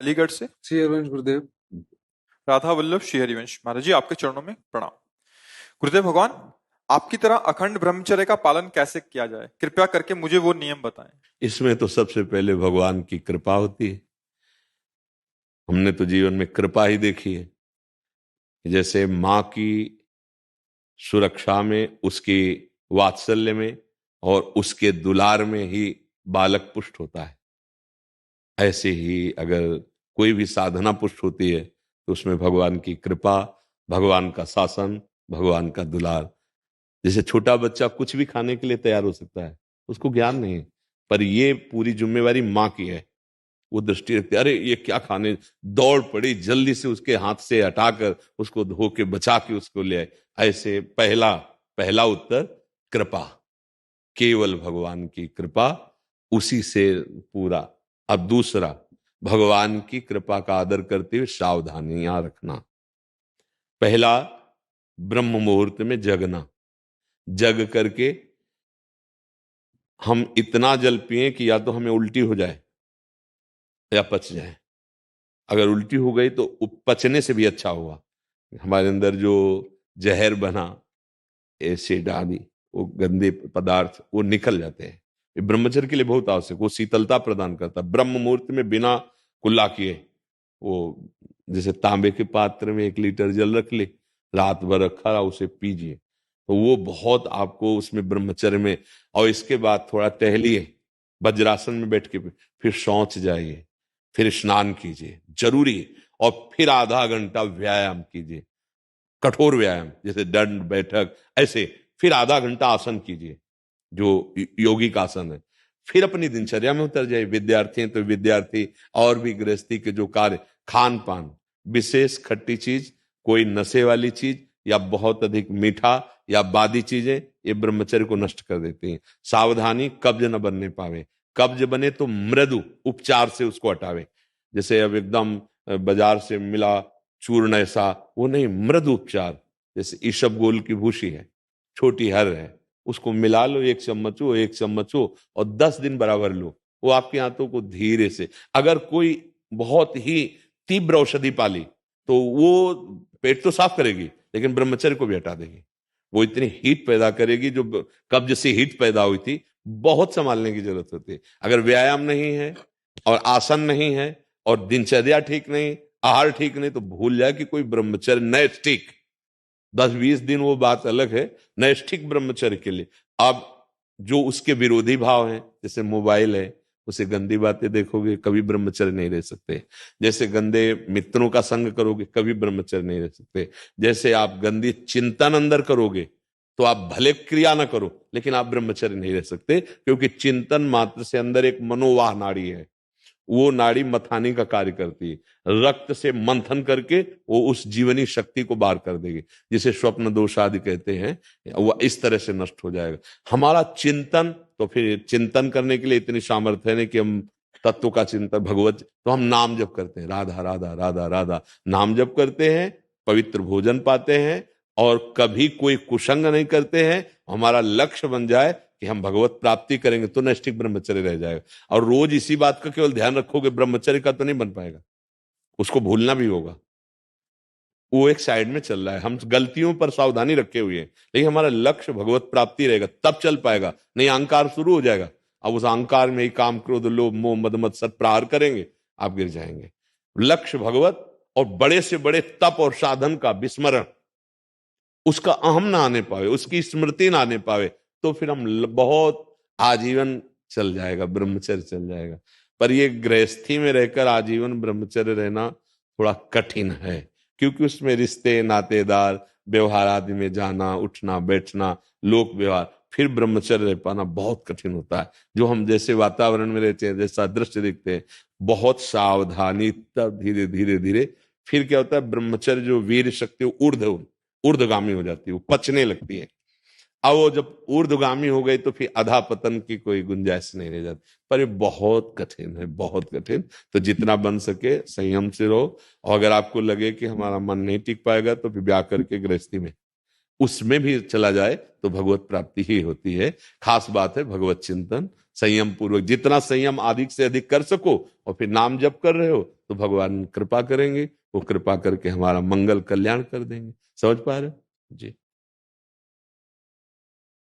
अलीगढ़ से श्री हरिवंश गुरुदेव। राधा वल्लभ श्री हरिवंश महाराज जी, आपके चरणों में प्रणाम। गुरुदेव भगवान, आपकी तरह अखंड ब्रह्मचर्य का पालन कैसे किया जाए, कृपया करके मुझे वो नियम बताएं। इसमें तो सबसे पहले भगवान की कृपा होती है। हमने तो जीवन में कृपा ही देखी है। जैसे माँ की सुरक्षा में, उसकी वात्सल्य में और उसके दुलार में ही बालक पुष्ट होता है, ऐसे ही अगर कोई भी साधना पुष्ट होती है तो उसमें भगवान की कृपा, भगवान का शासन, भगवान का दुलार। जैसे छोटा बच्चा कुछ भी खाने के लिए तैयार हो सकता है, उसको ज्ञान नहीं है, पर ये पूरी जिम्मेवारी माँ की है। वो दृष्टि रखती, अरे ये क्या खाने, दौड़ पड़ी, जल्दी से उसके हाथ से हटाकर उसको धो के बचा के उसको ले आए। ऐसे पहला पहला उत्तर कृपा, केवल भगवान की कृपा, उसी से पूरा। अब दूसरा, भगवान की कृपा का आदर करते हुए सावधानियां रखना। पहला, ब्रह्म मुहूर्त में जगना, जग करके हम इतना जल पिए कि या तो हमें उल्टी हो जाए या पच जाए। अगर उल्टी हो गई तो पचने से भी अच्छा हुआ, हमारे अंदर जो जहर बना, एसिड आदि, वो गंदे पदार्थ वो निकल जाते हैं। ये ब्रह्मचर्य के लिए बहुत आवश्यक, वो शीतलता प्रदान करता है। ब्रह्म मुहूर्त में बिना कुल्ला किए, वो जैसे तांबे के पात्र में 1 लीटर जल रख ले, रात भर रखा रहा, उसे पीजिए, तो वो बहुत आपको उसमें ब्रह्मचर्य में। और इसके बाद थोड़ा टहलिए, वज्रासन में बैठ के, फिर शौच जाइए, फिर स्नान कीजिए, जरूरी है। और फिर आधा घंटा व्यायाम कीजिए, कठोर व्यायाम, जैसे दंड बैठक, ऐसे। फिर आधा घंटा आसन कीजिए जो योगिक आसन है। फिर अपनी दिनचर्या में उतर जाए। विद्यार्थी हैं तो विद्यार्थी, और भी गृहस्थी के जो कार्य, खान पान, विशेष खट्टी चीज, कोई नशे वाली चीज या बहुत अधिक मीठा या बादी चीजें, ये ब्रह्मचर्य को नष्ट कर देती हैं। सावधानी, कब्ज न बनने पावे। कब्ज बने तो मृदु उपचार से उसको हटावे। जैसे अब एकदम बाजार से मिला चूर्ण ऐसा, वो नहीं, मृदु उपचार। जैसे ईशबगोल की भूसी है, छोटी हर है, उसको मिला लो, 1 चम्मच हो, 1 चम्मच हो, और 10 दिन बराबर लो। वो आपके हाथों को धीरे से, अगर कोई बहुत ही तीव्र औषधि पाली तो वो पेट तो साफ करेगी लेकिन ब्रह्मचर्य को भी हटा देगी। वो इतनी हीट पैदा करेगी, जो कब्ज से हीट पैदा हुई थी, बहुत संभालने की जरूरत होती है। अगर व्यायाम नहीं है और आसन नहीं है और दिनचर्या ठीक नहीं, आहार ठीक नहीं, तो भूल जाए कि कोई ब्रह्मचर्य नैष्ठिक 10-20 दिन वो बात अलग है, नैष्ठिक ब्रह्मचर्य के लिए। अब जो उसके विरोधी भाव हैं, जैसे मोबाइल है, उसे गंदी बातें देखोगे, कभी ब्रह्मचर्य नहीं रह सकते। जैसे गंदे मित्रों का संग करोगे, कभी ब्रह्मचर्य नहीं रह सकते। जैसे आप गंदी चिंतन अंदर करोगे, तो आप भले क्रिया ना करो लेकिन आप ब्रह्मचर्य नहीं रह सकते, क्योंकि चिंतन मात्र से अंदर एक मनोवाह नाड़ी है, वो नाड़ी मथाने का कार्य करती है। रक्त से मंथन करके वो उस जीवनी शक्ति को बाहर कर देगी, जिसे स्वप्न दोष आदि कहते हैं, वो इस तरह से नष्ट हो जाएगा हमारा चिंतन। तो फिर चिंतन करने के लिए इतनी सामर्थ्य है कि हम तत्व का चिंतन, भगवत, तो हम नाम जप करते हैं, राधा राधा राधा राधा नाम जप करते हैं, पवित्र भोजन पाते हैं, और कभी कोई कुसंग नहीं करते हैं। हमारा लक्ष्य बन जाए कि हम भगवत प्राप्ति करेंगे, तो नैष्ठिक ब्रह्मचर्य रह जाएगा। और रोज इसी बात का केवल ध्यान रखोगे, ब्रह्मचर्य का तो नहीं बन पाएगा, उसको भूलना भी होगा। वो एक साइड में चल रहा है, हम गलतियों पर सावधानी रखे हुए हैं, लेकिन हमारा लक्ष्य भगवत प्राप्ति रहेगा, तब चल पाएगा। नहीं, अहंकार शुरू हो जाएगा, अब उस अहंकार में ही काम, क्रोध, लोभ, मोह, मद मत्सर प्रहार करेंगे, आप गिर जाएंगे। लक्ष्य भगवत, और बड़े से बड़े तप और साधन का विस्मरण, उसका अहम ना आने पावे, उसकी स्मृति ना आने पावे, तो फिर हम बहुत आजीवन चल जाएगा, ब्रह्मचर्य चल जाएगा। पर ये गृहस्थी में रहकर आजीवन ब्रह्मचर्य रहना थोड़ा कठिन है, क्योंकि उसमें रिश्ते, नातेदार, व्यवहार आदि में जाना, उठना, बैठना, लोक व्यवहार, फिर ब्रह्मचर्य रह पाना बहुत कठिन होता है। जो हम जैसे वातावरण में रहते हैं, जैसा दृश्य देखते हैं, बहुत सावधानी, तब धीरे धीरे धीरे फिर क्या होता है, ब्रह्मचर्य जो वीर शक्ति ऊर्ध्वगामी हो जाती है, वो पचने लगती है। अब वो जब ऊर्ध्वगामी हो गई तो फिर अधा पतन की कोई गुंजाइश नहीं रह जाती। पर ये बहुत कठिन है, बहुत कठिन। तो जितना बन सके संयम से रहो, और अगर आपको लगे कि हमारा मन नहीं टिक पाएगा तो फिर ब्याह करके गृहस्थी में उसमें भी चला जाए तो भगवत प्राप्ति ही होती है। खास बात है भगवत चिंतन, संयम पूर्वक, जितना संयम अधिक से अधिक कर सको, और फिर नाम जप कर रहे हो तो भगवान कृपा करेंगे, वो कृपा करके हमारा मंगल कल्याण कर देंगे। समझ पा रहे हो जी?